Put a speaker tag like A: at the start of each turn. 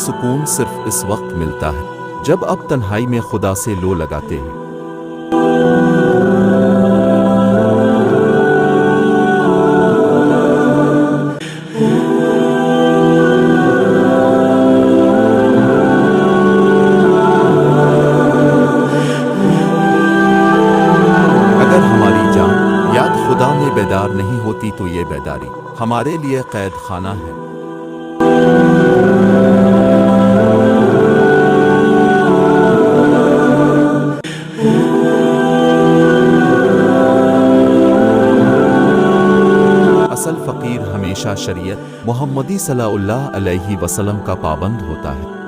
A: सुकून सिर्फ इस वक्त मिलता है जब अब तन्हाई में खुदा से लो लगाते हैं। अगर हमारी जान याद खुदा में बेदार नहीं होती तो ये बेदारी हमारे लिए कैद खाना है। असल फ़कीर हमेशा शरीयत मुहम्मदी सल्लल्लाहु अलैहि वसल्लम का पाबंद होता है।